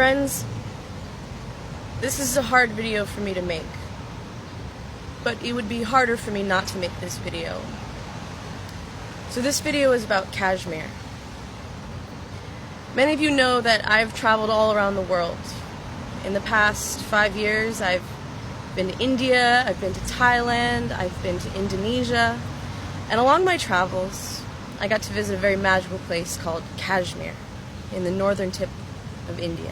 Friends, this is a hard video for me to make, but it would be harder for me not to make this video. So this video is about Kashmir. Many of you know that I've traveled all around the world. In the past 5 years, I've been to India, I've been to Thailand, I've been to Indonesia, and along my travels, I got to visit a very magical place called Kashmir in the northern tip of India.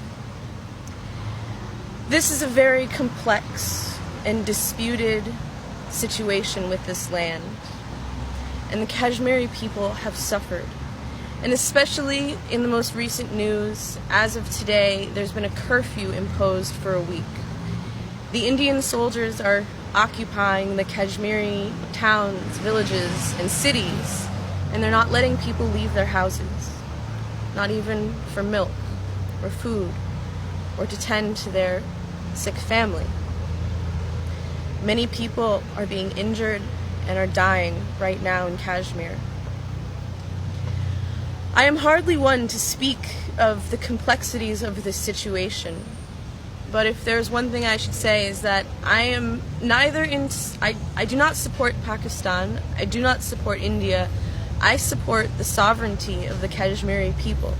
This is a very complex and disputed situation with this land, and the Kashmiri people have suffered. And especially in the most recent news, as of today, there's been a curfew imposed for a week. The Indian soldiers are occupying the Kashmiri towns, villages, and cities, and they're not letting people leave their houses, not even for milk or food or to tend to their sick family. Many people are being injured and are dying right now in Kashmir. I am hardly one to speak of the complexities of this situation, but if there's one thing I should say is that I do not support Pakistan, I do not support India, I support the sovereignty of the Kashmiri people,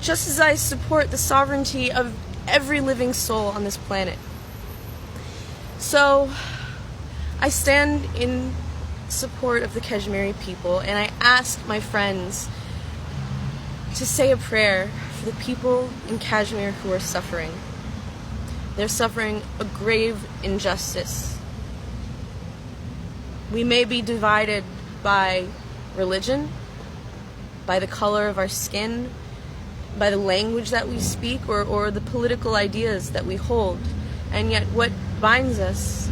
just as I support the sovereignty of every living soul on this planet. So, I stand in support of the Kashmiri people, and I ask my friends to say a prayer for the people in Kashmir who are suffering. They're suffering a grave injustice. We may be divided by religion, by the color of our skin, by the language that we speak, or the political ideas that we hold. And yet what binds us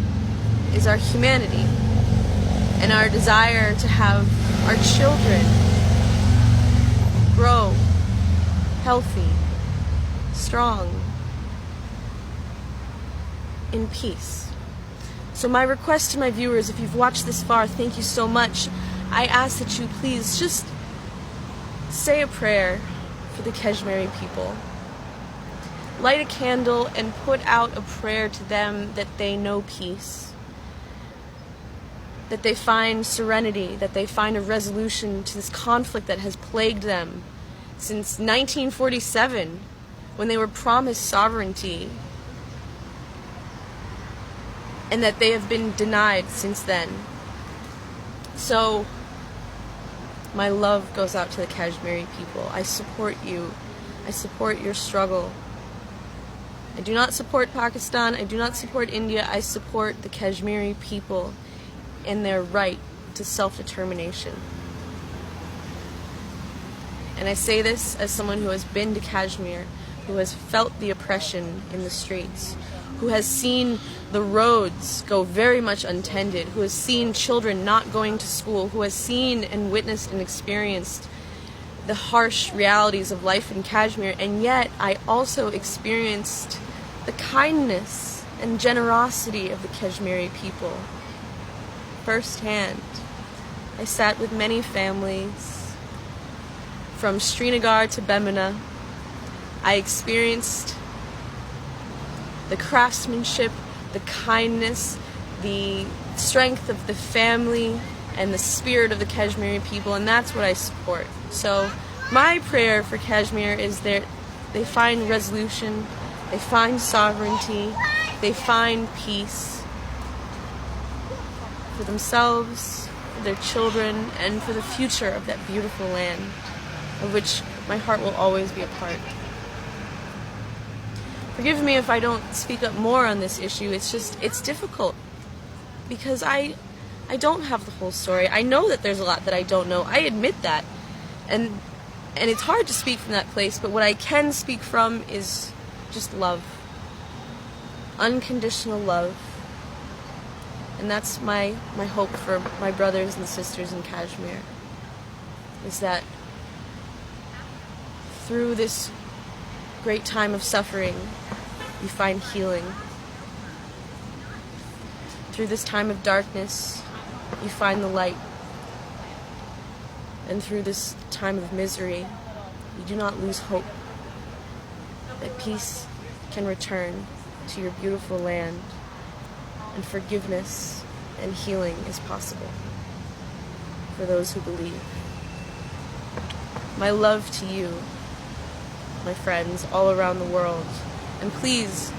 is our humanity and our desire to have our children grow healthy, strong, in peace. So my request to my viewers, if you've watched this far, thank you so much. I ask that you please just say a prayer for the Kashmiri people. Light a candle and put out a prayer to them that they know peace, that they find serenity, that they find a resolution to this conflict that has plagued them since 1947, when they were promised sovereignty, and that they have been denied since then. So, my love goes out to the Kashmiri people. I support you. I support your struggle. I do not support Pakistan. I do not support India. I support the Kashmiri people and their right to self-determination. And I say this as someone who has been to Kashmir, who has felt the oppression in the streets, who has seen the roads go very much untended, who has seen children not going to school, who has seen and witnessed and experienced the harsh realities of life in Kashmir, and yet I also experienced the kindness and generosity of the Kashmiri people firsthand. I sat with many families from Srinagar to Bemina. I experienced the craftsmanship, the kindness, the strength of the family, and the spirit of the Kashmiri people, and that's what I support. So my prayer for Kashmir is that they find resolution, they find sovereignty, they find peace for themselves, for their children, and for the future of that beautiful land, of which my heart will always be a part. Forgive me if I don't speak up more on this issue. It's difficult because I don't have the whole story. I know that there's a lot that I don't know. I admit that. And it's hard to speak from that place, but what I can speak from is just love. Unconditional love. And that's my hope for my brothers and sisters in Kashmir, is that through this great time of suffering, you find healing. Through this time of darkness, you find the light. And through this time of misery, you do not lose hope that peace can return to your beautiful land, and forgiveness and healing is possible for those who believe. My love to you, my friends all around the world, and please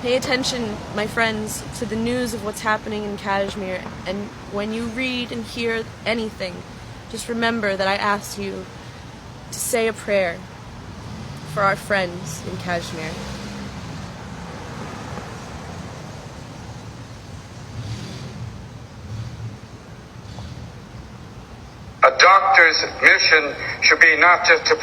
pay attention, my friends, to the news of what's happening in Kashmir, and when you read and hear anything, just remember that I asked you to say a prayer for our friends in Kashmir. A doctor's mission should be not just to